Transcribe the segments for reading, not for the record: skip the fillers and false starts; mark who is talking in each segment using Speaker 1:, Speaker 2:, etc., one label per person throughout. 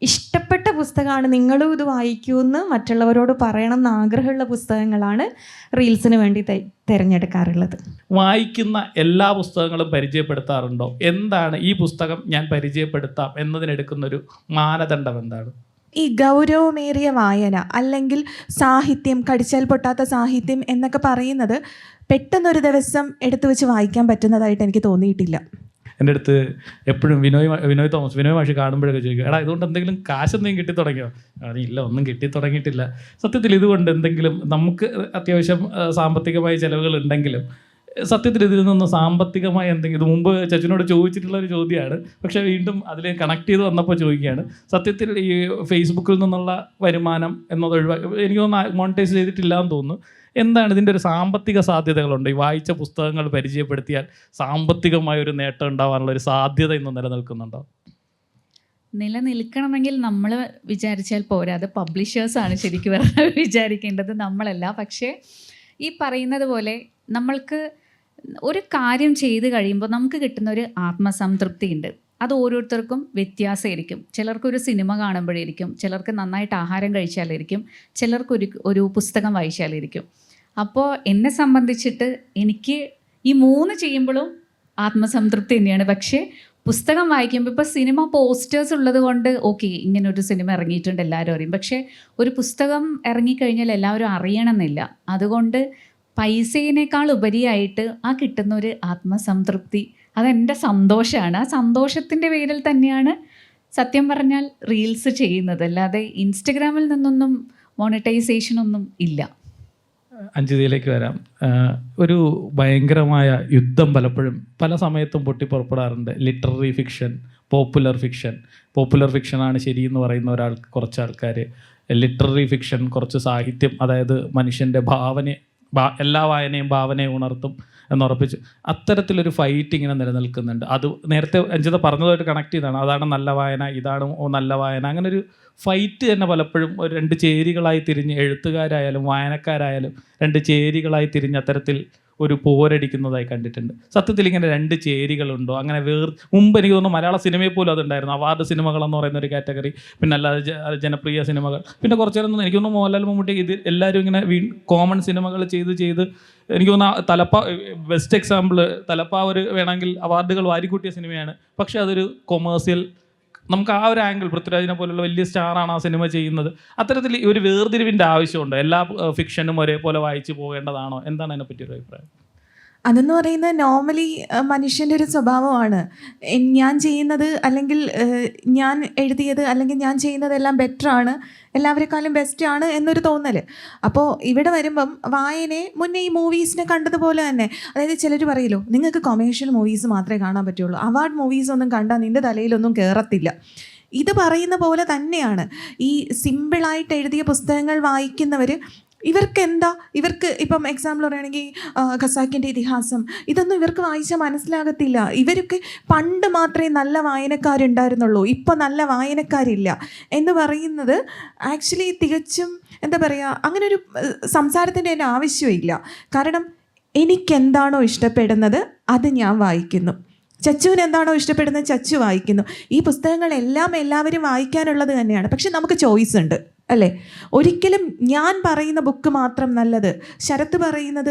Speaker 1: ഇഷ്ടപ്പെട്ട പുസ്തകമാണ്, നിങ്ങളും ഇത് വായിക്കുമെന്ന് മറ്റുള്ളവരോട് പറയണം എന്ന് ആഗ്രഹമുള്ള പുസ്തകങ്ങളാണ് റീൽസിന് വേണ്ടി തിരഞ്ഞെടുക്കാറുള്ളത്.
Speaker 2: വായിക്കുന്ന എല്ലാ പുസ്തകങ്ങളും പരിചയപ്പെടുത്താറുണ്ടോ? എന്താണ് ഈ പുസ്തകം ഞാൻ പരിചയപ്പെടുത്താം എന്നതിനെടുക്കുന്നൊരു മാനദണ്ഡം എന്താണ്?
Speaker 3: ഈ ഗൗരവമേറിയ വായന അല്ലെങ്കിൽ സാഹിത്യം, കടിച്ചാൽ പൊട്ടാത്ത സാഹിത്യം എന്നൊക്കെ പറയുന്നത് പെട്ടെന്നൊരു ദിവസം എടുത്തു വെച്ച് വായിക്കാൻ പറ്റുന്നതായിട്ട് എനിക്ക് തോന്നിയിട്ടില്ല.
Speaker 2: എൻ്റെ അടുത്ത് എപ്പോഴും വിനോയ് മാഷി കാണുമ്പോഴൊക്കെ ചോദിക്കും, എടാ ഇതുകൊണ്ട് എന്തെങ്കിലും കാശ് എന്തെങ്കിലും കിട്ടി തുടങ്ങിയോ? ഇല്ല, ഒന്നും കിട്ടി തുടങ്ങിയിട്ടില്ല. സത്യത്തിൽ ഇതുകൊണ്ട് എന്തെങ്കിലും നമുക്ക് അത്യാവശ്യം സാമ്പത്തികമായ ചിലവുകൾ ഉണ്ടെങ്കിലും സത്യത്തിൽ ഇതിൽ നിന്ന് സാമ്പത്തികമായ എന്തെങ്കിലും, ഇത് മുമ്പ് ചച്ചുനോട് ചോദിച്ചിട്ടുള്ള ഒരു ചോദ്യമാണ്, പക്ഷേ വീണ്ടും അതിൽ കണക്ട് ചെയ്ത് വന്നപ്പോൾ ചോദിക്കുകയാണ്. സത്യത്തിൽ ഈ ഫേസ്ബുക്കിൽ നിന്നുള്ള വരുമാനം എന്നത് എനിക്ക് തോന്നുന്നു മോണിറ്റൈസ് ചെയ്തിട്ടില്ല എന്ന് തോന്നുന്നു. എന്താണ് ഇതിൻ്റെ ഒരു സാമ്പത്തിക സാധ്യതകളുണ്ട്? ഈ വായിച്ച പുസ്തകങ്ങൾ പരിചയപ്പെടുത്തിയാൽ സാമ്പത്തികമായ ഒരു നേട്ടം ഉണ്ടാവാനുള്ള ഒരു സാധ്യത ഇന്ന് നിലനിൽക്കുന്നുണ്ടോ?
Speaker 4: നിലനിൽക്കണമെങ്കിൽ നമ്മൾ വിചാരിച്ചാൽ പോരാ, അത് പബ്ലിഷേഴ്സാണ് ശരിക്കും വിചാരിക്കേണ്ടത്, നമ്മളല്ല. പക്ഷേ ഈ പറയുന്നത് പോലെ നമ്മൾക്ക് ഒരു കാര്യം ചെയ്ത് കഴിയുമ്പോൾ നമുക്ക് കിട്ടുന്ന ഒരു ആത്മസംതൃപ്തി ഉണ്ട്. അത് ഓരോരുത്തർക്കും വ്യത്യാസമായിരിക്കും. ചിലർക്കൊരു സിനിമ കാണുമ്പോഴായിരിക്കും, ചിലർക്ക് നന്നായിട്ട് ആഹാരം കഴിച്ചാലായിരിക്കും, ചിലർക്ക് ഒരു പുസ്തകം വായിച്ചാലായിരിക്കും. അപ്പോൾ എന്നെ സംബന്ധിച്ചിട്ട് എനിക്ക് ഈ 3 ചെയ്യുമ്പോഴും ആത്മസംതൃപ്തി തന്നെയാണ്. പക്ഷേ പുസ്തകം വായിക്കുമ്പോൾ ഇപ്പോൾ സിനിമ പോസ്റ്റേഴ്സ് ഉള്ളത് കൊണ്ട് ഓക്കെ, ഇങ്ങനൊരു സിനിമ ഇറങ്ങിയിട്ടുണ്ട് എല്ലാവരും അറിയും. പക്ഷേ ഒരു പുസ്തകം ഇറങ്ങിക്കഴിഞ്ഞാൽ എല്ലാവരും അറിയണമെന്നില്ല. അതുകൊണ്ട് പൈസയേക്കാൾ ഉപരിയായിട്ട് ആ കിട്ടുന്ന ഒരു ആത്മസംതൃപ്തി, അതെൻ്റെ സന്തോഷമാണ്. ആ സന്തോഷത്തിൻ്റെ പേരിൽ തന്നെയാണ് സത്യം പറഞ്ഞാൽ റീൽസ് ചെയ്യുന്നത്. അല്ലാതെ ഇൻസ്റ്റഗ്രാമിൽ നിന്നൊന്നും മോണിറ്റൈസേഷനൊന്നും ഇല്ല.
Speaker 2: അഞ്ജിതയിലേക്ക് വരാം. ഒരു ഭയങ്കരമായ യുദ്ധം പലപ്പോഴും പല സമയത്തും പൊട്ടിപ്പുറപ്പെടാറുണ്ട്. ലിറ്റററി ഫിക്ഷൻ, പോപ്പുലർ ഫിക്ഷനാണ് ശരിയെന്ന് പറയുന്ന കുറച്ച് ആൾക്കാർ, ലിറ്റററി ഫിക്ഷൻ കുറച്ച് സാഹിത്യം, അതായത് മനുഷ്യൻ്റെ എല്ലാ വായനയും ഭാവനയെ ഉണർത്തും എന്നുറപ്പിച്ചു. അത്തരത്തിലൊരു ഫൈറ്റ് ഇങ്ങനെ നിലനിൽക്കുന്നുണ്ട്. അത് നേരത്തെ അഞ്ജിത പറഞ്ഞതുമായിട്ട് കണക്ട് ചെയ്താണ്. അതാണ് നല്ല വായന, ഇതാണ് നല്ല വായന. അങ്ങനെ ഒരു ഫൈറ്റ് തന്നെ പലപ്പോഴും ഒരു 2 ചേരികളായി തിരിഞ്ഞ്, എഴുത്തുകാരായാലും വായനക്കാരായാലും 2 ചേരികളായി തിരിഞ്ഞ് അത്തരത്തിൽ ഒരു പോരടിക്കുന്നതായി കണ്ടിട്ടുണ്ട്. സത്യത്തിൽ ഇങ്ങനെ 2 ചേരികളുണ്ടോ? അങ്ങനെ മുമ്പ് എനിക്ക് തോന്നുന്നു മലയാള സിനിമയിൽ പോലും അതുണ്ടായിരുന്നു. അവാർഡ് സിനിമകളെന്ന് പറയുന്ന ഒരു കാറ്റഗറി, പിന്നെ അല്ലാതെ ജനപ്രിയ സിനിമകൾ, പിന്നെ കുറച്ചു നേരം എനിക്ക് തോന്നുന്നു മോഹൻലാൽ മമ്മൂട്ടി, ഇത് എല്ലാവരും ഇങ്ങനെ കോമൺ സിനിമകൾ ചെയ്ത് എനിക്ക് തോന്നുന്നു ബെസ്റ്റ് എക്സാമ്പിൾ തലപ്പ ഒരു വേണമെങ്കിൽ അവാർഡുകൾ വാരിക്കൂട്ടിയ സിനിമയാണ്. പക്ഷേ അതൊരു കൊമേഴ്സ്യൽ, നമുക്ക് ആ ഒരു ആംഗിൾ, പൃഥ്വിരാജിനെ പോലുള്ള വലിയ സ്റ്റാറാണ് ആ സിനിമ ചെയ്യുന്നത്. അത്തരത്തിൽ ഒരു വേർതിരിവിൻ്റെ ആവശ്യമുണ്ട്. എല്ലാ ഫിക്ഷനും ഒരേപോലെ വായിച്ചു പോകേണ്ടതാണോ? എന്താണ് അതിനെപ്പറ്റി ഒരു അഭിപ്രായം?
Speaker 3: അതെന്ന് പറയുന്നത് നോർമലി മനുഷ്യൻ്റെ ഒരു സ്വഭാവമാണ്. ഞാൻ ചെയ്യുന്നത് അല്ലെങ്കിൽ ഞാൻ എഴുതിയത് അല്ലെങ്കിൽ ഞാൻ ചെയ്യുന്നതെല്ലാം ബെറ്ററാണ്, എല്ലാവരെക്കാളും ബെസ്റ്റാണ് എന്നൊരു തോന്നൽ. അപ്പോൾ ഇവിടെ വരുമ്പം വായനയെ മുന്നേ ഈ മൂവീസിനെ കണ്ടതുപോലെ തന്നെ, അതായത് ചിലർ പറയുമല്ലോ നിങ്ങൾക്ക് കൊമേഴ്ഷ്യൽ മൂവീസ് മാത്രമേ കാണാൻ പറ്റുള്ളൂ, അവാർഡ് മൂവീസൊന്നും കണ്ടാൽ നിൻ്റെ തലയിലൊന്നും കയറത്തില്ല. ഇത് പറയുന്ന പോലെ തന്നെയാണ് ഈ സിമ്പിളായിട്ട് എഴുതിയ പുസ്തകങ്ങൾ വായിക്കുന്നവർ. ഇവർക്ക് ഇപ്പം എക്സാമ്പിൾ പറയുകയാണെങ്കിൽ ഖസാക്കിൻ്റെ ഇതിഹാസം, ഇതൊന്നും ഇവർക്ക് വായിച്ചാൽ മനസ്സിലാകത്തില്ല. ഇവരൊക്കെ പണ്ട് മാത്രമേ നല്ല വായനക്കാരുണ്ടായിരുന്നുള്ളൂ, ഇപ്പോൾ നല്ല വായനക്കാരില്ല എന്ന് പറയുന്നത് ആക്ച്വലി തികച്ചും എന്താ പറയുക, അങ്ങനെ ഒരു സംസാരത്തിൻ്റെ തന്നെ ആവശ്യമില്ല. കാരണം എനിക്കെന്താണോ ഇഷ്ടപ്പെടുന്നത് അത് ഞാൻ വായിക്കുന്നു, ചച്ചുവിന് എന്താണോ ഇഷ്ടപ്പെടുന്നത് ചച്ചു വായിക്കുന്നു. ഈ പുസ്തകങ്ങളെല്ലാം എല്ലാവരും വായിക്കാനുള്ളത് തന്നെയാണ്. പക്ഷെ നമുക്ക് ചോയ്സ് ഉണ്ട് അല്ലേ? ഒരിക്കലും ഞാൻ പറയുന്ന ബുക്ക് മാത്രം നല്ലത്, ശരത്ത് പറയുന്നത്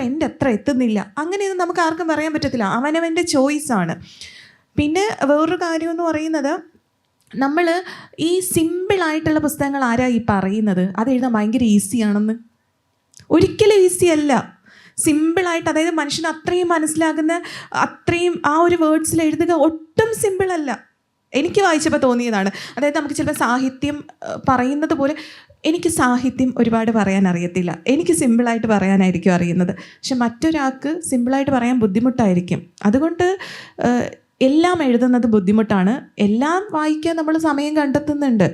Speaker 3: എൻ്റെ അത്ര എത്തുന്നില്ല, അങ്ങനെയൊന്നും നമുക്ക് ആർക്കും പറയാൻ പറ്റത്തില്ല. അവനവൻ്റെ ചോയ്സാണ്. പിന്നെ വേറൊരു കാര്യം എന്ന് പറയുന്നത്, നമ്മൾ ഈ സിമ്പിളായിട്ടുള്ള പുസ്തകങ്ങൾ ആരാ ഈ പറയുന്നത് അത് എഴുതാൻ ഭയങ്കര ഈസിയാണെന്ന്? ഒരിക്കലും ഈസി അല്ല. സിമ്പിളായിട്ട്, അതായത് മനുഷ്യന് അത്രയും മനസ്സിലാകുന്ന അത്രയും ആ ഒരു വേർഡ്സിൽ എഴുതുക ഒട്ടും സിമ്പിളല്ല. എനിക്ക് വായിച്ചപ്പോൾ തോന്നിയതാണ്. അതായത് നമുക്ക് ചിലപ്പോൾ സാഹിത്യം പറയുന്നത് പോലെ, എനിക്ക് സാഹിത്യം ഒരുപാട് പറയാൻ അറിയത്തില്ല, എനിക്ക് സിമ്പിളായിട്ട് പറയാനായിരിക്കും അറിയുന്നത്. പക്ഷെ മറ്റൊരാൾക്ക് സിമ്പിളായിട്ട് പറയാൻ ബുദ്ധിമുട്ടായിരിക്കും. അതുകൊണ്ട് എല്ലാം എഴുതുന്നത് ബുദ്ധിമുട്ടാണ്. എല്ലാം വായിക്കാൻ നമ്മൾ സമയം കണ്ടെത്തുന്നുണ്ട്.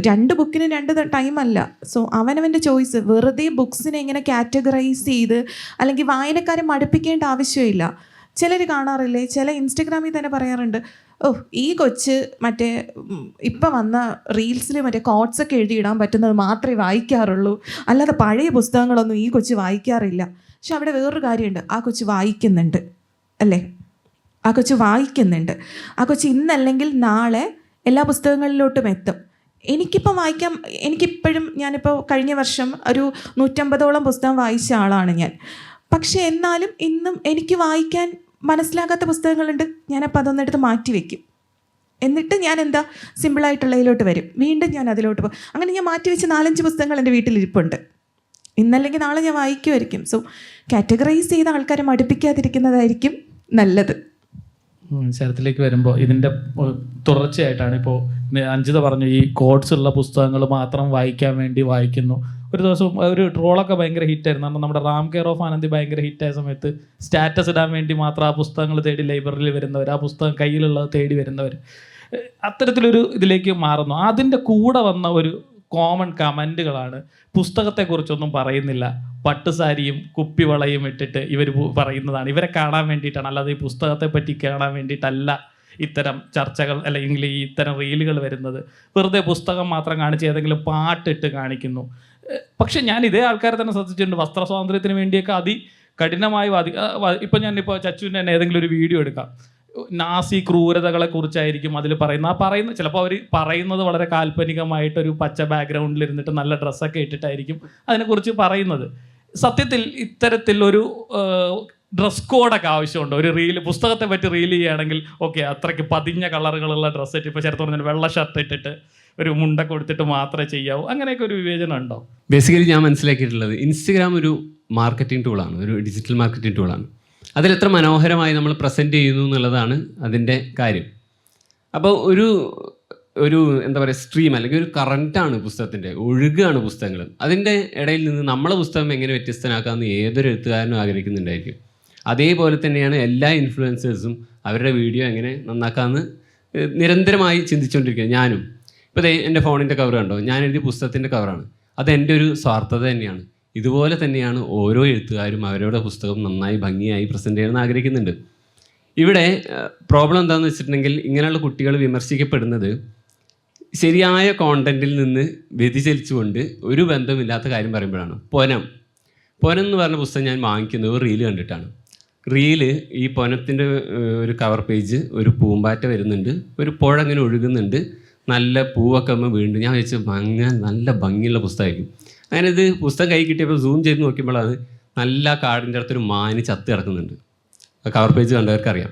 Speaker 3: 2 ബുക്കിന് 2 ടൈമല്ല. സോ അവനവൻ്റെ ചോയ്സ്. വെറുതെ ബുക്സിനെ ഇങ്ങനെ കാറ്റഗറൈസ് ചെയ്ത് അല്ലെങ്കിൽ വായനക്കാരെ മടുപ്പിക്കേണ്ട ആവശ്യമില്ല. ചിലർ കാണാറില്ലേ, ചില ഇൻസ്റ്റഗ്രാമിൽ തന്നെ പറയാറുണ്ട്, ഈ കൊച്ച് മറ്റേ ഇപ്പം വന്ന റീൽസിൽ മറ്റേ കോട്ട്സൊക്കെ എഴുതിയിടാൻ പറ്റുന്നത് മാത്രമേ വായിക്കാറുള്ളൂ, അല്ലാതെ പഴയ പുസ്തകങ്ങളൊന്നും ഈ കൊച്ച് വായിക്കാറില്ല. പക്ഷെ അവിടെ വേറൊരു കാര്യമുണ്ട്, ആ കൊച്ച് വായിക്കുന്നുണ്ട് അല്ലേ? ആ കൊച്ച് വായിക്കുന്നുണ്ട്. ആ കൊച്ച് ഇന്നല്ലെങ്കിൽ നാളെ എല്ലാ പുസ്തകങ്ങളിലോട്ടും എത്തും. എനിക്കിപ്പോഴും ഞാനിപ്പോൾ കഴിഞ്ഞ വർഷം ഒരു 150ഓളം പുസ്തകം വായിച്ച ആളാണ് ഞാൻ. പക്ഷേ എന്നാലും ഇന്നും എനിക്ക് വായിക്കാൻ മനസ്സിലാകാത്ത പുസ്തകങ്ങളുണ്ട്. ഞാനപ്പോൾ അതൊന്നെടുത്ത് മാറ്റി വയ്ക്കും. എന്നിട്ട് ഞാൻ സിമ്പിളായിട്ടുള്ളതിലോട്ട് വരും, വീണ്ടും ഞാൻ അതിലോട്ട് പോകും. അങ്ങനെ ഞാൻ മാറ്റി വെച്ച് 4-5 പുസ്തകങ്ങൾ എൻ്റെ വീട്ടിലിരിപ്പുണ്ട്. ഇന്നല്ലെങ്കിൽ നാളെ ഞാൻ വായിക്കുമായിരിക്കും. സോ കാറ്റഗറൈസ് ചെയ്ത ആൾക്കാരെ മടുപ്പിക്കാതിരിക്കുന്നതായിരിക്കും നല്ലത്.
Speaker 2: ശരത്തിലേക്ക് വരുമ്പോൾ ഇതിൻ്റെ തുടർച്ചയായിട്ടാണ് ഇപ്പോൾ അഞ്ജിത പറഞ്ഞു, ഈ കോഡ്സ് ഉള്ള പുസ്തകങ്ങൾ മാത്രം വായിക്കാൻ വേണ്ടി വായിക്കുന്നു. ഒരു ദിവസം ഒരു ട്രോളൊക്കെ ഭയങ്കര ഹിറ്റായിരുന്നു. കാരണം നമ്മുടെ റാം കെയർ ഓഫ് ആനന്ദി ഭയങ്കര ഹിറ്റായ സമയത്ത് സ്റ്റാറ്റസ് ഇടാൻ വേണ്ടി മാത്രം ആ പുസ്തകങ്ങൾ തേടി ലൈബ്രറിയിൽ വരുന്നവർ, ആ പുസ്തകം കയ്യിലുള്ളത് തേടി വരുന്നവർ, അത്തരത്തിലൊരു ഇതിലേക്ക് മാറുന്നു. അതിൻ്റെ കൂടെ വന്ന ഒരു കോമൺ കമൻറ്റുകളാണ്, പുസ്തകത്തെക്കുറിച്ചൊന്നും പറയുന്നില്ല, പട്ടുസാരിയും കുപ്പിവളയും ഇട്ടിട്ട് ഇവർ പറയുന്നതാണ്, ഇവരെ കാണാൻ വേണ്ടിയിട്ടാണ്, അല്ലാതെ ഈ പുസ്തകത്തെ പറ്റി കാണാൻ വേണ്ടിയിട്ടല്ല ഇത്തരം ചർച്ചകൾ അല്ലെങ്കിൽ ഈ ഇത്തരം റീലുകൾ വരുന്നത്. വെറുതെ പുസ്തകം മാത്രം കാണിച്ച് ഏതെങ്കിലും പാട്ടിട്ട് കാണിക്കുന്നു. പക്ഷെ ഞാൻ ഇതേ ആൾക്കാരെ തന്നെ ശ്രദ്ധിച്ചിട്ടുണ്ട്, വസ്ത്ര സ്വാതന്ത്ര്യത്തിന് വേണ്ടിയൊക്കെ കഠിനമായി ഇപ്പം ഞാനിപ്പോൾ ചച്ചുവിൻ്റെ തന്നെ ഏതെങ്കിലും ഒരു വീഡിയോ എടുക്കാം, നാസി ക്രൂരതകളെ കുറിച്ചായിരിക്കും അതിൽ പറയുന്ന ചിലപ്പോൾ അവർ പറയുന്നത് വളരെ കാൽപ്പനികമായിട്ടൊരു പച്ച ബാക്ക്ഗ്രൗണ്ടിൽ ഇരുന്നിട്ട് നല്ല ഡ്രസ്സൊക്കെ ഇട്ടിട്ടായിരിക്കും അതിനെക്കുറിച്ച് പറയുന്നത്. സത്യത്തിൽ ഇത്തരത്തിലൊരു ഡ്രസ് കോഡൊക്കെ ആവശ്യമുണ്ട്. ഒരു പുസ്തകത്തെ പറ്റി റീൽ ചെയ്യുകയാണെങ്കിൽ ഓക്കെ, അത്രയ്ക്ക് പതിഞ്ഞ കളറുകളുള്ള ഡ്രസ്സ് ഇട്ട്, ഇപ്പോൾ ചേർത്ത് പറഞ്ഞാൽ വെള്ള ഷർട്ട് ഇട്ടിട്ട് ഒരു മുണ്ട കൊടുത്തിട്ട് മാത്രമേ ചെയ്യാവൂ, അങ്ങനെയൊക്കെ ഒരു വിവേചനം ഉണ്ടോ?
Speaker 5: ബേസിക്കലി ഞാൻ മനസ്സിലാക്കിയിട്ടുള്ളത്, ഇൻസ്റ്റഗ്രാം ഒരു മാർക്കറ്റിംഗ് ടൂളാണ്, ഒരു ഡിജിറ്റൽ മാർക്കറ്റിംഗ് ടൂളാണ്. അതിലെത്ര മനോഹരമായി നമ്മൾ പ്രസൻറ്റ് ചെയ്യുന്നു എന്നുള്ളതാണ് അതിൻ്റെ കാര്യം. അപ്പോൾ ഒരു എന്താ പറയുക, സ്ട്രീം അല്ലെങ്കിൽ ഒരു കറൻറ്റാണ് പുസ്തകത്തിൻ്റെ, ഒഴുകാണ് പുസ്തകങ്ങൾ. അതിൻ്റെ ഇടയിൽ നിന്ന് നമ്മളെ പുസ്തകം എങ്ങനെ വ്യത്യസ്തനാക്കാമെന്ന് ഏതൊരു എഴുത്തുകാരനും ആഗ്രഹിക്കുന്നുണ്ടായിരിക്കും. അതേപോലെ തന്നെയാണ് എല്ലാ ഇൻഫ്ലുവൻസേഴ്സും അവരുടെ വീഡിയോ എങ്ങനെ നന്നാക്കാമെന്ന് നിരന്തരമായി ചിന്തിച്ചുകൊണ്ടിരിക്കുക. ഞാനും ഇപ്പോൾ എൻ്റെ ഫോണിൻ്റെ കവർ കണ്ടോ, ഞാൻ എഴുതിയ പുസ്തകത്തിൻ്റെ കവറാണ്. അതെൻ്റെ ഒരു സ്വാർത്ഥത തന്നെയാണ്. ഇതുപോലെ തന്നെയാണ് ഓരോ എഴുത്തുകാരും അവരുടെ പുസ്തകം നന്നായി ഭംഗിയായി പ്രസൻറ്റ് ചെയ്യണമെന്ന് ആഗ്രഹിക്കുന്നുണ്ട്. ഇവിടെ പ്രോബ്ലം എന്താണെന്ന് വെച്ചിട്ടുണ്ടെങ്കിൽ, ഇങ്ങനെയുള്ള കുട്ടികൾ വിമർശിക്കപ്പെടുന്നത് ശരിയായ കോണ്ടൻറ്റിൽ നിന്ന് വ്യതിചലിച്ചുകൊണ്ട് ഒരു ബന്ധമില്ലാത്ത കാര്യം പറയുമ്പോഴാണ്. പൊനം എന്ന് പറഞ്ഞ പുസ്തകം ഞാൻ വാങ്ങിക്കുന്നത് ഒരു റീല് കണ്ടിട്ടാണ്. റീല് ഈ പൊനത്തിൻ്റെ ഒരു കവർ പേജ്, ഒരു പൂമ്പാറ്റ വരുന്നുണ്ട്, ഒരു പുഴ അങ്ങനെ ഒഴുകുന്നുണ്ട്, നല്ല പൂവൊക്കെ വീണ്ടും ഞാൻ വെച്ച് അങ്ങനെ നല്ല ഭംഗിയുള്ള പുസ്തകമായിരിക്കും. അങ്ങനെ ഇത് പുസ്തകം കൈ കിട്ടിയപ്പോൾ സൂം ചെയ്ത് നോക്കിയപ്പോഴാണ് നല്ല കാടിൻ്റെ അടുത്തൊരു മാന് ചത്ത് കിടക്കുന്നുണ്ട്. ആ കവർ പേജ് കണ്ടവർക്കറിയാം.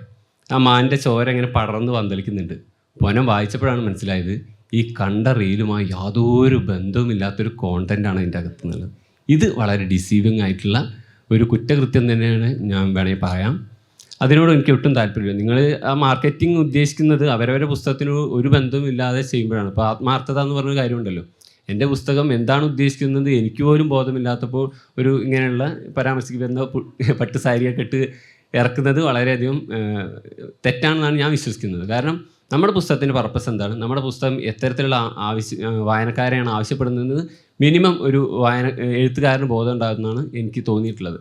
Speaker 5: ആ മാനിൻ്റെ ചോര ഇങ്ങനെ പടർന്ന് പന്തലിക്കുന്നുണ്ട്. പൊനം വായിച്ചപ്പോഴാണ് മനസ്സിലായത്, ഈ കണ്ട റീലുമായി യാതൊരു ബന്ധവുമില്ലാത്തൊരു കോണ്ടൻ്റാണ് അതിൻ്റെ അകത്തുനിന്നുള്ളത്. ഇത് വളരെ ഡിസീവിങ് ആയിട്ടുള്ള ഒരു കുറ്റകൃത്യം തന്നെയാണ് ഞാൻ വേണമെങ്കിൽ പറയാം. അതിനോട് എനിക്ക് ഒട്ടും താല്പര്യമില്ല. നിങ്ങൾ ആ മാർക്കറ്റിംഗ് ഉദ്ദേശിക്കുന്നത് അവരവരുടെ പുസ്തകത്തിന് ഒരു ബന്ധവും ഇല്ലാതെ ചെയ്യുമ്പോഴാണ്. ഇപ്പോൾ ആത്മാർത്ഥത എന്ന് പറഞ്ഞൊരു കാര്യമുണ്ടല്ലോ. എൻ്റെ പുസ്തകം എന്താണ് ഉദ്ദേശിക്കുന്നത് എനിക്ക് പോലും ബോധമില്ലാത്തപ്പോൾ ഒരു ഇങ്ങനെയുള്ള പരാമർശിക്കുന്ന പട്ട് സാരിയൊക്കെ ഇട്ട് ഇറക്കുന്നത് വളരെയധികം തെറ്റാണെന്നാണ് ഞാൻ വിശ്വസിക്കുന്നത്. കാരണം നമ്മുടെ പുസ്തകത്തിൻ്റെ പർപ്പസ് എന്താണ്, നമ്മുടെ പുസ്തകം എത്തരത്തിലുള്ള വായനക്കാരെയാണ് ആവശ്യപ്പെടുന്നത്, മിനിമം ഒരു എഴുത്തുകാരന് ബോധം ഉണ്ടാകുന്നതാണ് എനിക്ക് തോന്നിയിട്ടുള്ളത്.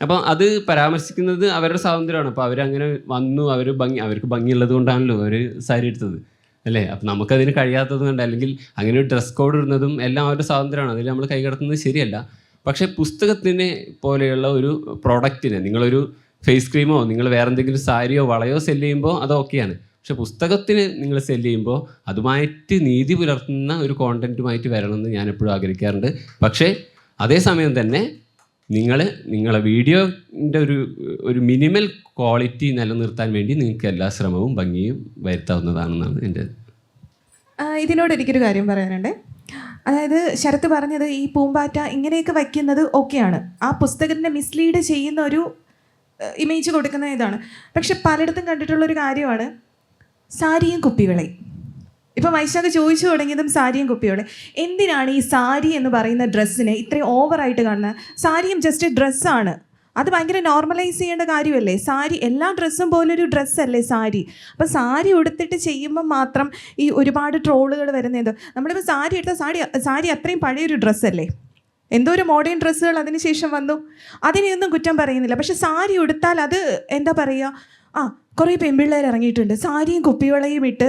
Speaker 5: അപ്പം അത് പരാമർശിക്കുന്നത് അവരുടെ സ്വാതന്ത്ര്യമാണ്. അപ്പോൾ അവരങ്ങനെ വന്നു, അവർക്ക് ഭംഗിയുള്ളത് കൊണ്ടാണല്ലോ അവർ സാരി എടുത്തത് അല്ലേ. അപ്പം നമുക്കതിന് കഴിയാത്തത് കൊണ്ട്, അല്ലെങ്കിൽ അങ്ങനെ ഒരു ഡ്രസ് കോഡ് ഇടുന്നതും എല്ലാം അവരുടെ സ്വാതന്ത്ര്യമാണ്, അതിൽ നമ്മൾ കൈകടത്തുന്നത് ശരിയല്ല. പക്ഷേ പുസ്തകത്തിനെ പോലെയുള്ള ഒരു പ്രോഡക്റ്റിനെ നിങ്ങളൊരു ഫേസ് ക്രീമോ നിങ്ങൾ വേറെ എന്തെങ്കിലും സാരിയോ വളയോ സെല്ല് ചെയ്യുമ്പോൾ അത് ഓക്കെയാണ്. പക്ഷെ പുസ്തകത്തിന് നിങ്ങൾ സെല്ല് ചെയ്യുമ്പോൾ അതുമായിട്ട് നീതി പുലർത്തുന്ന ഒരു കോണ്ടൻറ്റുമായിട്ട് വരണമെന്ന് ഞാൻ എപ്പോഴും ആഗ്രഹിക്കാറുണ്ട്. പക്ഷേ അതേസമയം തന്നെ നിങ്ങളെ വീഡിയോൻ്റെ ഒരു മിനിമൽ ക്വാളിറ്റി നിലനിർത്താൻ വേണ്ടി നിങ്ങൾക്ക് എല്ലാ ശ്രമവും ഭംഗിയും വരുത്താവുന്നതാണെന്നാണ് എൻ്റെ.
Speaker 3: ഇതിനോട് എനിക്കൊരു കാര്യം പറയാനുണ്ട്. അതായത് ശരത്ത് പറഞ്ഞത് ഈ പൂമ്പാറ്റ ഇങ്ങനെയൊക്കെ വയ്ക്കുന്നത് ഓക്കെയാണ്, ആ പുസ്തകത്തിനെ മിസ്ലീഡ് ചെയ്യുന്ന ഒരു ഇമേജ് കൊടുക്കുന്ന ഇതാണ്. പക്ഷെ പലയിടത്തും കണ്ടിട്ടുള്ളൊരു കാര്യമാണ് സാരിയും കുപ്പിവിളയും. ഇപ്പോൾ വൈശാഖ് ചോദിച്ചു തുടങ്ങിയതും സാരിയും കുപ്പിവിളയും. എന്തിനാണ് ഈ സാരി എന്ന് പറയുന്ന ഡ്രസ്സിനെ ഇത്രയും ഓവറായിട്ട് കാണുന്നത്? സാരിയും ജസ്റ്റ് ഡ്രസ്സാണ്, അത് ഭയങ്കര നോർമലൈസ് ചെയ്യേണ്ട കാര്യമല്ലേ. സാരി എല്ലാ ഡ്രസ്സും പോലൊരു ഡ്രസ്സല്ലേ സാരി. അപ്പോൾ സാരി ഉടുത്തിട്ട് ചെയ്യുമ്പോൾ മാത്രം ഈ ഒരുപാട് ട്രോളുകൾ വരുന്നത്. നമ്മളിപ്പോൾ സാരി എടുത്ത സാരി അത്രയും പഴയൊരു ഡ്രസ്സല്ലേ, എന്തോ ഒരു മോഡേൺ ഡ്രസ്സുകൾ അതിന് ശേഷം വന്നു, അതിനെയൊന്നും കുറ്റം പറയുന്നില്ല. പക്ഷെ സാരി ഉടുത്താൽ അത് എന്താ പറയുക, കുറേ പെൺപിള്ളേർ ഇറങ്ങിയിട്ടുണ്ട് സാരിയും കുപ്പിവളയും ഇട്ട്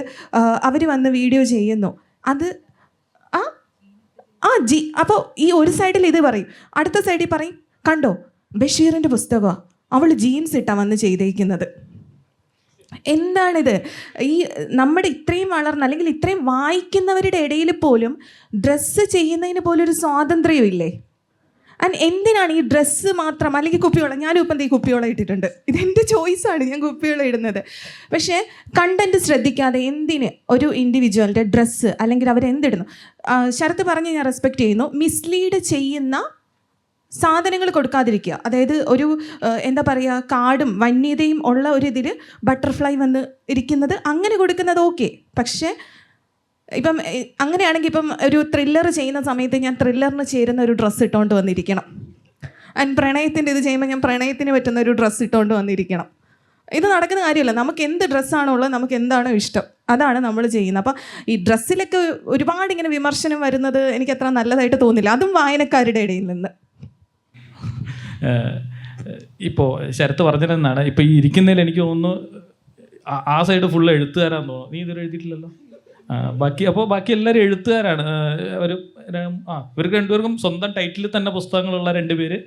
Speaker 3: അവർ വന്ന് വീഡിയോ ചെയ്യുന്നു. അത് അപ്പോൾ ഈ ഒരു സൈഡിൽ ഇത് പറയും, അടുത്ത സൈഡിൽ പറയും കണ്ടോ ബഷീറിൻ്റെ പുസ്തകമാണ്, അവൾ ജീൻസ് ഇട്ടാണ് വന്ന് ചെയ്തേക്കുന്നത്. എന്താണിത്? ഈ നമ്മുടെ ഇത്രയും വളർന്ന അല്ലെങ്കിൽ ഇത്രയും വായിക്കുന്നവരുടെ ഇടയിൽ പോലും ഡ്രസ്സ് ചെയ്യുന്നതിന് പോലും ഒരു സ്വാതന്ത്ര്യമില്ലേ? ആൻഡ് എന്തിനാണ് ഈ ഡ്രസ്സ് മാത്രം, അല്ലെങ്കിൽ കുപ്പിയോള, ഞാനും ഇപ്പം ഈ കുപ്പിയോള ഇട്ടിട്ടുണ്ട്, ഇതെൻ്റെ ചോയ്സാണ്, ഞാൻ കുപ്പിയോള ഇടുന്നത്. പക്ഷേ കണ്ടൻറ്റ് ശ്രദ്ധിക്കാതെ എന്തിന് ഒരു ഇൻഡിവിജ്വലിൻ്റെ ഡ്രസ്സ് അല്ലെങ്കിൽ അവരെന്തിടുന്നു, ശരത്ത് പറഞ്ഞ് ഞാൻ റെസ്പെക്റ്റ് ചെയ്യുന്നു, മിസ്ലീഡ് ചെയ്യുന്ന സാധനങ്ങൾ കൊടുക്കാതിരിക്കുക. അതായത് ഒരു എന്താ പറയുക, കാടും വന്യതയും ഉള്ള ഒരു ഇതിൽ ബട്ടർഫ്ലൈ വന്ന് ഇരിക്കുന്നത് അങ്ങനെ കൊടുക്കുന്നത് ഓക്കെ. പക്ഷേ ഇപ്പം അങ്ങനെയാണെങ്കിൽ ഇപ്പം ഒരു ത്രില്ലർ ചെയ്യുന്ന സമയത്ത് ഞാൻ ത്രില്ലറിന് ചേരുന്ന ഒരു ഡ്രസ്സ് ഇട്ടുകൊണ്ട് വന്നിരിക്കണം. ആൻഡ് പ്രണയത്തിൻ്റെ ഇത് ചെയ്യുമ്പോൾ ഞാൻ പ്രണയത്തിന് പറ്റുന്ന ഒരു ഡ്രസ്സ് ഇട്ടുകൊണ്ട് വന്നിരിക്കണം. ഇത് നടക്കുന്ന കാര്യമല്ല. നമുക്ക് എന്ത് ഡ്രസ്സാണോ ഉള്ളത്, നമുക്ക് എന്താണോ ഇഷ്ടം, അതാണ് നമ്മൾ ചെയ്യുന്നത്. അപ്പം ഈ ഡ്രസ്സിലൊക്കെ ഒരുപാട് ഇങ്ങനെ വിമർശനം വരുന്നത് എനിക്ക് അത്ര നല്ലതായിട്ട് തോന്നില്ല, അതും വായനക്കാരുടെ ഇടയിൽ നിന്ന്.
Speaker 2: ഇപ്പോൾ ശരത്ത് പറഞ്ഞതെന്നാണ്, ഇപ്പോൾ ഈ ഇരിക്കുന്നതിൽ എനിക്ക് തോന്നുന്നു ആ സൈഡ് ഫുള്ള് എഴുത്തുകാരാന്ന് തോന്നുന്നു. നീ ഇതുവരെ എഴുതിയിട്ടില്ലല്ലോ. ബാക്കി എല്ലാവരും എഴുത്തുകാരാണ്. ഇവർക്ക് രണ്ടുപേർക്കും സ്വന്തം ടൈറ്റിൽ തന്നെ പുസ്തകങ്ങളുള്ള 2 പേര്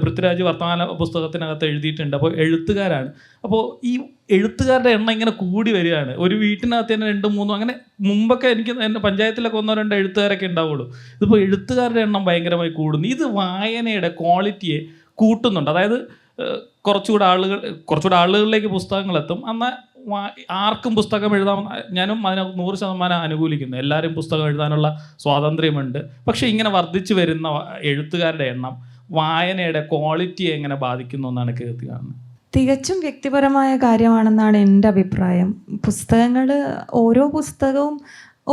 Speaker 2: പൃഥ്വിരാജ് വർത്തമാന പുസ്തകത്തിനകത്ത് എഴുതിയിട്ടുണ്ട്. അപ്പോൾ എഴുത്തുകാരാണ്. അപ്പോൾ ഈ എഴുത്തുകാരുടെ എണ്ണം ഇങ്ങനെ കൂടി വരികയാണ്. ഒരു വീട്ടിനകത്ത് തന്നെ 2, 3 അങ്ങനെ. മുമ്പൊക്കെ എനിക്ക് എൻ്റെ പഞ്ചായത്തിലൊക്കെ 1, 2 എഴുത്തുകാരൊക്കെ ഉണ്ടാവുള്ളൂ. ഇതിപ്പോൾ എഴുത്തുകാരുടെ എണ്ണം ഭയങ്കരമായി കൂടുന്നു. ഇത് വായനയുടെ ക്വാളിറ്റിയെ കൂട്ടുന്നുണ്ട്. അതായത് കുറച്ചുകൂടെ ആളുകളിലേക്ക് പുസ്തകങ്ങൾ എത്തും. എന്നാൽ ആർക്കും പുസ്തകം എഴുതാൻ ഞാനും അതിന് 100% അനുകൂലിക്കുന്നു. എല്ലാവരും പുസ്തകം എഴുതാനുള്ള സ്വാതന്ത്ര്യമുണ്ട്. പക്ഷേ ഇങ്ങനെ വർദ്ധിച്ചു വരുന്ന എഴുത്തുകാരുടെ എണ്ണം വായനയുടെ ക്വാളിറ്റിയെ എങ്ങനെ ബാധിക്കുന്നു എന്നാണ് കീർത്തി കാണുന്നത്.
Speaker 1: തികച്ചും വ്യക്തിപരമായ കാര്യമാണെന്നാണ് എൻ്റെ അഭിപ്രായം. ഓരോ പുസ്തകവും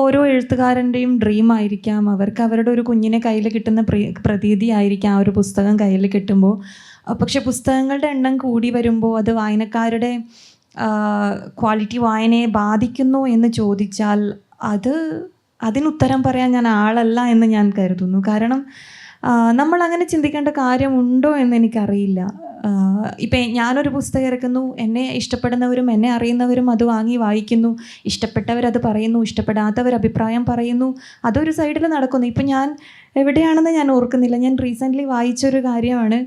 Speaker 1: ഓരോ എഴുത്തുകാരൻ്റെയും ഡ്രീം ആയിരിക്കാം. അവർക്ക് അവരുടെ ഒരു കുഞ്ഞിനെ കയ്യിൽ കിട്ടുന്ന പ്രതീതി ആയിരിക്കാം ആ ഒരു പുസ്തകം കയ്യിൽ കിട്ടുമ്പോൾ. പക്ഷെ പുസ്തകങ്ങളുടെ എണ്ണം കൂടി വരുമ്പോൾ അത് വായനക്കാരുടെ ക്വാളിറ്റി വായനയെ ബാധിക്കുന്നു എന്ന് ചോദിച്ചാൽ അതിനുത്തരം പറയാൻ ഞാൻ ആളല്ല എന്ന് ഞാൻ കരുതുന്നു. കാരണം നമ്മൾ അങ്ങനെ ചിന്തിക്കേണ്ട കാര്യമുണ്ടോ എന്ന് എനിക്കറിയില്ല. ഇപ്പം ഞാനൊരു പുസ്തകം ഇറക്കുന്നു, എന്നെ ഇഷ്ടപ്പെടുന്നവരും എന്നെ അറിയുന്നവരും അത് വാങ്ങി വായിക്കുന്നു, ഇഷ്ടപ്പെട്ടവരത് പറയുന്നു, ഇഷ്ടപ്പെടാത്തവർ അഭിപ്രായം പറയുന്നു, അതൊരു സൈഡിൽ നടക്കുന്നു. ഇപ്പം ഞാൻ എവിടെയാണെന്ന് ഞാൻ ഓർക്കുന്നില്ല. ഞാൻ റീസെൻ്റ്ലി വായിച്ചൊരു കാര്യമാണ്,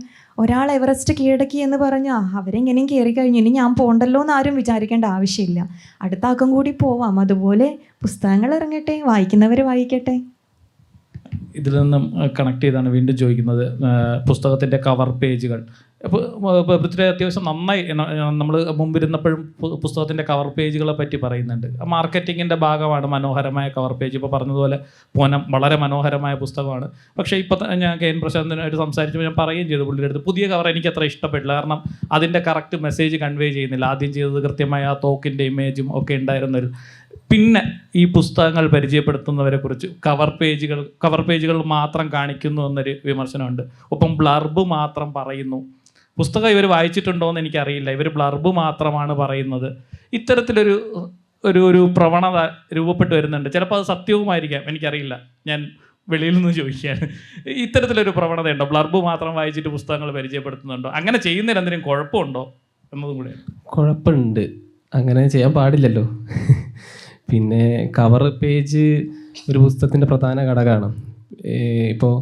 Speaker 1: ഒരാൾ എവറസ്റ്റ് കീഴടക്കി എന്ന് പറഞ്ഞാൽ അവരെങ്ങനെയും കയറി കഴിഞ്ഞു, ഇനി ഞാൻ പോകണ്ടല്ലോ എന്ന് ആരും വിചാരിക്കേണ്ട ആവശ്യമില്ല, അടുത്ത ആക്കം കൂടി പോവാം. അതുപോലെ പുസ്തകങ്ങൾ ഇറങ്ങട്ടെ, വായിക്കുന്നവർ വായിക്കട്ടെ.
Speaker 2: ഇതിൽ നിന്നും കണക്ട് ചെയ്താണ് വീണ്ടും ചോദിക്കുന്നത്, പുസ്തകത്തിൻ്റെ കവർ പേജുകൾ. അപ്പോൾ പൃഥ്വിരാജ് അത്യാവശ്യം നന്നായി നമ്മൾ മുമ്പിരുന്നപ്പോഴും പുസ്തകത്തിൻ്റെ കവർ പേജുകളെ പറ്റി പറയുന്നുണ്ട്. മാർക്കറ്റിങ്ങിൻ്റെ ഭാഗമാണ് മനോഹരമായ കവർ പേജ്. ഇപ്പോൾ പറഞ്ഞതുപോലെ പൂനം വളരെ മനോഹരമായ പുസ്തകമാണ്. പക്ഷേ ഇപ്പോൾ ഞാൻ KN പ്രശാന്തിനായിട്ട് സംസാരിച്ചപ്പോൾ ഞാൻ പറയുകയും ചെയ്തു, പുള്ളിയുടെ അടുത്ത് പുതിയ കവർ എനിക്ക് അത്ര ഇഷ്ടപ്പെട്ടില്ല. കാരണം അതിൻ്റെ കറക്റ്റ് മെസ്സേജ് കൺവേ ചെയ്യുന്നില്ല. ആദ്യം ചെയ്തത് കൃത്യമായ ആ തോക്കിൻ്റെ ഇമേജും ഒക്കെ ഉണ്ടായിരുന്നൊരു. പിന്നെ ഈ പുസ്തകങ്ങൾ പരിചയപ്പെടുത്തുന്നവരെ കുറിച്ച് കവർ പേജുകൾ മാത്രം കാണിക്കുന്നു എന്നൊരു വിമർശനമുണ്ട്. ഒപ്പം ബ്ലർബ് മാത്രം പറയുന്നു. പുസ്തകം ഇവർ വായിച്ചിട്ടുണ്ടോ എന്ന് എനിക്കറിയില്ല, ഇവർ ബ്ലർബ് മാത്രമാണ് പറയുന്നത്. ഇത്തരത്തിലൊരു ഒരു പ്രവണത രൂപപ്പെട്ടു വരുന്നുണ്ട്. ചിലപ്പോൾ അത് സത്യവുമായിരിക്കാം, എനിക്കറിയില്ല, ഞാൻ വെളിയിൽ നിന്ന് ചോദിക്കുകയാണ്. ഇത്തരത്തിലൊരു പ്രവണതയുണ്ടോ? ബ്ലർബ് മാത്രം വായിച്ചിട്ട് പുസ്തകങ്ങൾ പരിചയപ്പെടുത്തുന്നുണ്ടോ? അങ്ങനെ ചെയ്യുന്നതിന് എന്തെങ്കിലും കുഴപ്പമുണ്ടോ എന്നതും കൂടെ.
Speaker 6: കുഴപ്പമുണ്ട്, അങ്ങനെ ചെയ്യാൻ പാടില്ലല്ലോ. പിന്നെ കവർ പേജ് ഒരു പുസ്തകത്തിൻ്റെ പ്രധാന ഘടകമാണ്. ഇപ്പോൾ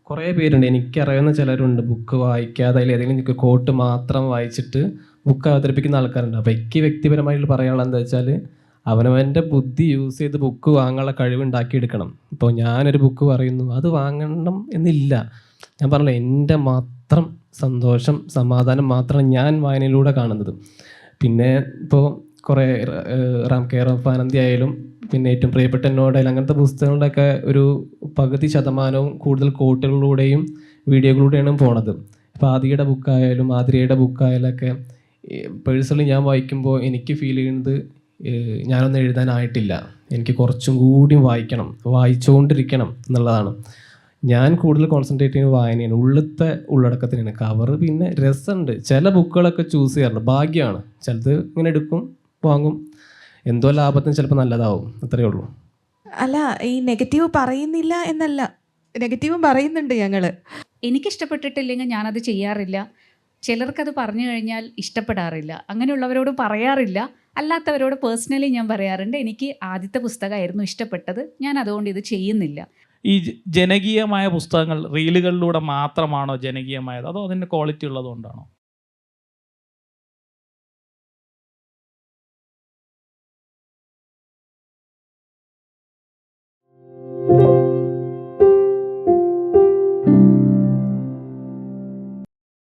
Speaker 6: കുറേ പേരുണ്ട്, എനിക്കറിയുന്ന ചിലരുണ്ട്, ബുക്ക് വായിക്കാതെ അതിൽ ഏതെങ്കിലും കോട്ട് മാത്രം വായിച്ചിട്ട് ബുക്ക് അവതരിപ്പിക്കുന്ന ആൾക്കാരുണ്ട്. അപ്പോൾ എനിക്ക് വ്യക്തിപരമായിട്ട് പറയാനുള്ളത് എന്താ വെച്ചാൽ, അവനവൻ്റെ ബുദ്ധി യൂസ് ചെയ്ത് ബുക്ക് വാങ്ങാനുള്ള കഴിവുണ്ടാക്കിയെടുക്കണം. ഇപ്പോൾ ഞാനൊരു ബുക്ക് പറയുന്നു, അത് വാങ്ങണം എന്നില്ല. ഞാൻ പറഞ്ഞല്ലോ, എൻ്റെ മാത്രം സന്തോഷം സമാധാനം മാത്രം ഞാൻ വായനയിലൂടെ കാണുന്നത്. പിന്നെ ഇപ്പോൾ കുറേ റാം കെയർ ഓഫ് ആനന്ദി ആയാലും പിന്നെ ഏറ്റവും പ്രിയപ്പെട്ട എന്നോടായാലും അങ്ങനത്തെ പുസ്തകങ്ങളുടെയൊക്കെ ഒരു പകുതി ശതമാനവും കൂടുതൽ കോട്ടുകളിലൂടെയും വീഡിയോകളിലൂടെയാണ് പോണത്. ഇപ്പോൾ ആദിയുടെ ബുക്കായാലും ആതിരയുടെ ബുക്കായാലൊക്കെ പേഴ്സണലി ഞാൻ വായിക്കുമ്പോൾ എനിക്ക് ഫീൽ ചെയ്യുന്നത്, ഞാനൊന്നും എഴുതാനായിട്ടില്ല, എനിക്ക് കുറച്ചും കൂടി വായിക്കണം, വായിച്ചുകൊണ്ടിരിക്കണം എന്നുള്ളതാണ്. ഞാൻ കൂടുതൽ കോൺസെൻട്രേറ്റ് ചെയ്യുന്ന വായനയാണ്, ഉള്ളത്തെ ഉള്ളടക്കത്തിനാണ്. കവർ പിന്നെ രസമുണ്ട്. ചില ബുക്കുകളൊക്കെ ചൂസ് ചെയ്യാറുണ്ട്, ഭാഗ്യമാണ്. ചിലത് ഇങ്ങനെ എടുക്കും, വാങ്ങും, എന്തോ ലാഭത്തിന് ചിലപ്പോൾ നല്ലതാവും, അത്രയേ ഉള്ളൂ.
Speaker 3: അല്ല, ഈ നെഗറ്റീവ് പറയുന്നില്ല എന്നല്ല, നെഗറ്റീവും പറയുന്നുണ്ട് ഞങ്ങൾ.
Speaker 4: എനിക്കിഷ്ടപ്പെട്ടിട്ടില്ലെങ്കിൽ ഞാനത് ചെയ്യാറില്ല. ചിലർക്കത് പറഞ്ഞു കഴിഞ്ഞാൽ ഇഷ്ടപ്പെടാറില്ല, അങ്ങനെയുള്ളവരോട് പറയാറില്ല. അല്ലാത്തവരോട് പേഴ്സണലി ഞാൻ പറയാറുണ്ട്, എനിക്ക് ആദ്യത്തെ പുസ്തകമായിരുന്നു ഇഷ്ടപ്പെട്ടത്, ഞാൻ അതുകൊണ്ട് ഇത് ചെയ്യുന്നില്ല.
Speaker 2: ഈ ജനകീയമായ പുസ്തകങ്ങൾ റീലുകളിലൂടെ മാത്രമാണോ ജനകീയമായത്, അതോ അതിൻ്റെ ക്വാളിറ്റി ഉള്ളതുകൊണ്ടാണോ?